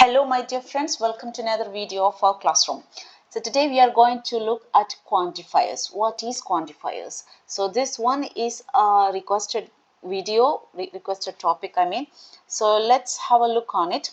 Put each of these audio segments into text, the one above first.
Hello my dear friends, welcome to another video of our classroom. So today we are going to look at quantifiers. What is quantifiers? So this one is a requested video, requested topic I mean. So let's have a look on it.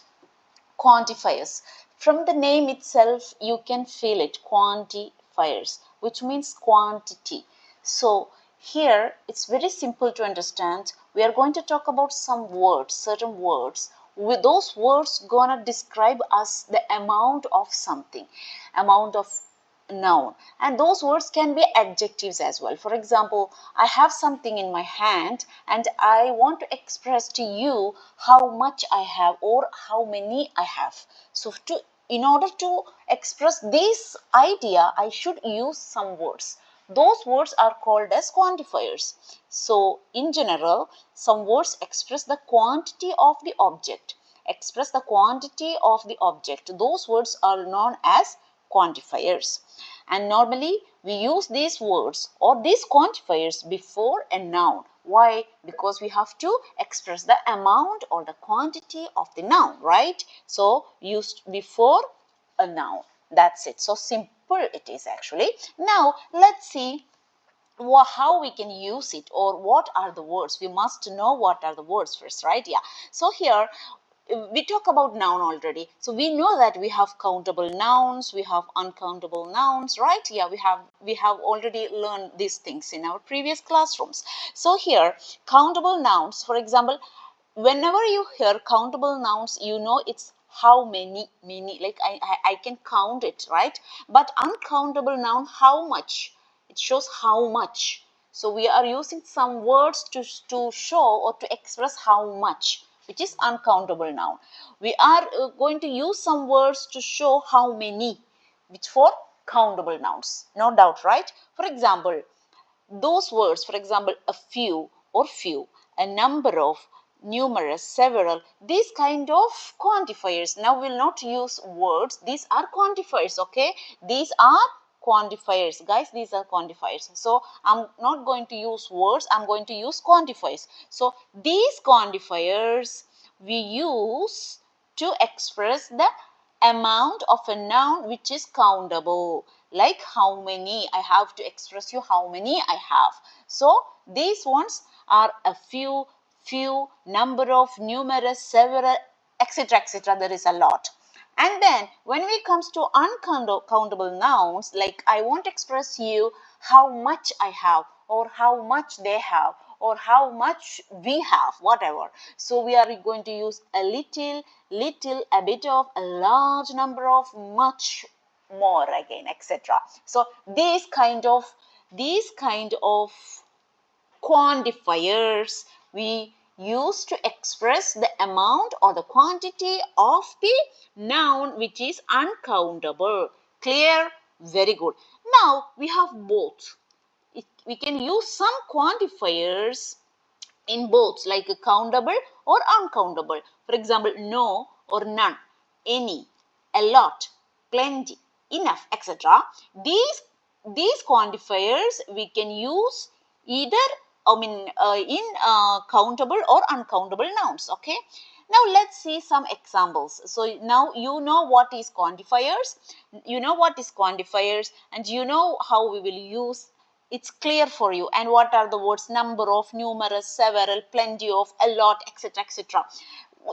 Quantifiers. From the name itself you can feel it, quantifiers, which means quantity. So here it's very simple to understand. We are going to talk about some words, certain words. With those words gonna describe us the amount of something, amount of noun, and those words can be adjectives as well. For example, I have something in my hand and I want to express to you how much I have or how many I have. So in order to express this idea, I should use some words. Those words are called as quantifiers. So in general, some words express the quantity of the object. Those words are known as quantifiers. And normally we use these words or these quantifiers before a noun. Why? Because we have to express the amount or the quantity of the noun, right? So used before a noun. That's it. So simple it is actually. Now let's see how we can use it or what are the words. We must know what are the words first, right? Yeah. So here we talk about noun already. So we know that we have countable nouns, we have uncountable nouns, right? Yeah, we have already learned these things in our previous classrooms. So here, countable nouns, for example, whenever you hear countable nouns, you know it's how many, like I can count it, right? But uncountable noun, how much? It shows how much. So we are using some words to show or to express how much, which is uncountable noun. We are going to use some words to show how many, which for countable nouns. No doubt, right? For example, those words, for example, a few or few, a number of, numerous, several, these kind of quantifiers. Now we'll not use words. These are quantifiers, okay? These are quantifiers, guys. These are quantifiers. So I'm not going to use words. I'm going to use quantifiers. So these quantifiers we use to express the amount of a noun which is countable, like how many. I have to express you how many I have. So these ones are a few, number of, numerous, several, etc, etc. There is a lot. And then when it comes to uncountable nouns, like I want to express you how much I have or how much they have or how much we have, whatever. So we are going to use a little, a bit of, a large number of, much more again, etc. So these kind of quantifiers we use to express the amount or the quantity of the noun which is uncountable. Clear? Very good. Now we have both. We can use some quantifiers in both, like countable or uncountable. For example, no or none, any, a lot, plenty, enough, etc. These quantifiers we can use either in countable or uncountable nouns. Okay. Now let's see some examples. So now you know what is quantifiers. And you know how we will use. It's clear for you. And what are the words? Number of, numerous, several, plenty of, a lot, etc, etc.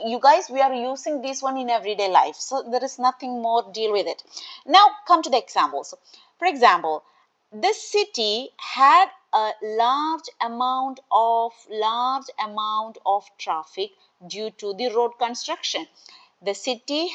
You guys, we are using this one in everyday life, so there is nothing more. Deal with it. Now come to the examples. For example, this city had a large amount of traffic due to the road construction. The city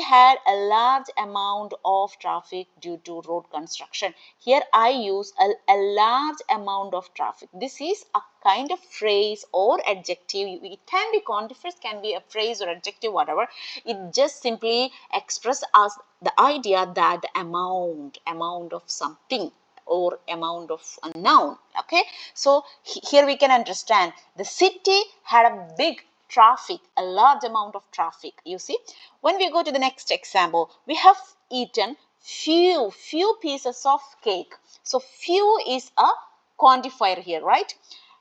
had a large amount of traffic due to road construction. Here I use a large amount of traffic. This is a kind of phrase or adjective. It can be quantifiers, can be a phrase or adjective, whatever. It just simply expresses us the idea that the amount of something or amount of a noun. Okay, so here we can understand the city had a big traffic, a large amount of traffic. You see, when we go to the next example, we have eaten few pieces of cake. So few is a quantifier here, right?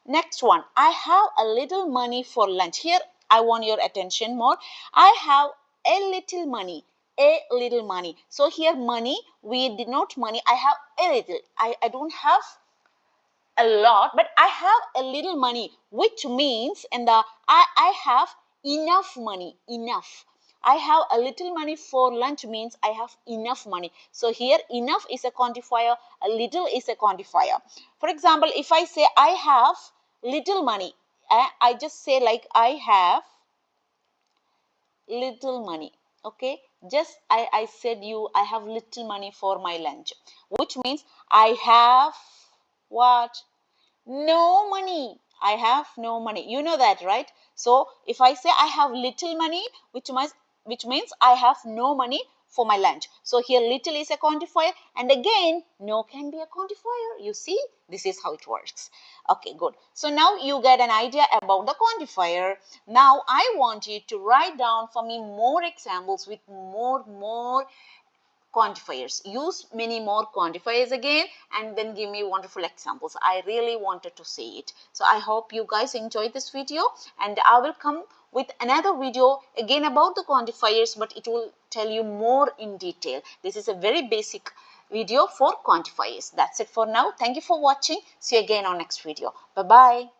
Next one, I have a little money for lunch. Here I want your attention more. I have a little money. A little money. So here money, we denote money. I have a little. I don't have a lot, but I have a little money, which means in the I have enough money. Enough. I have a little money for lunch means I have enough money. So here enough is a quantifier, a little is a quantifier. For example, if I say I have little money, I just say like I have little money. Okay, just I said you I have little money for my lunch, which means I have what? No money. I have no money. You know that, right? So if I say I have little money, which means I have no money for my lunch. So here little is a quantifier, and again no can be a quantifier. You see, this is how it works. Okay, good. So now you get an idea about the quantifier. Now I want you to write down for me more examples with more quantifiers. Use many more quantifiers again and then give me wonderful examples. I really wanted to see it. So I hope you guys enjoyed this video, and I will come with another video again about the quantifiers, but it will tell you more in detail. This is a very basic video for quantifiers. That's it for now. Thank you for watching. See you again on next video. Bye bye.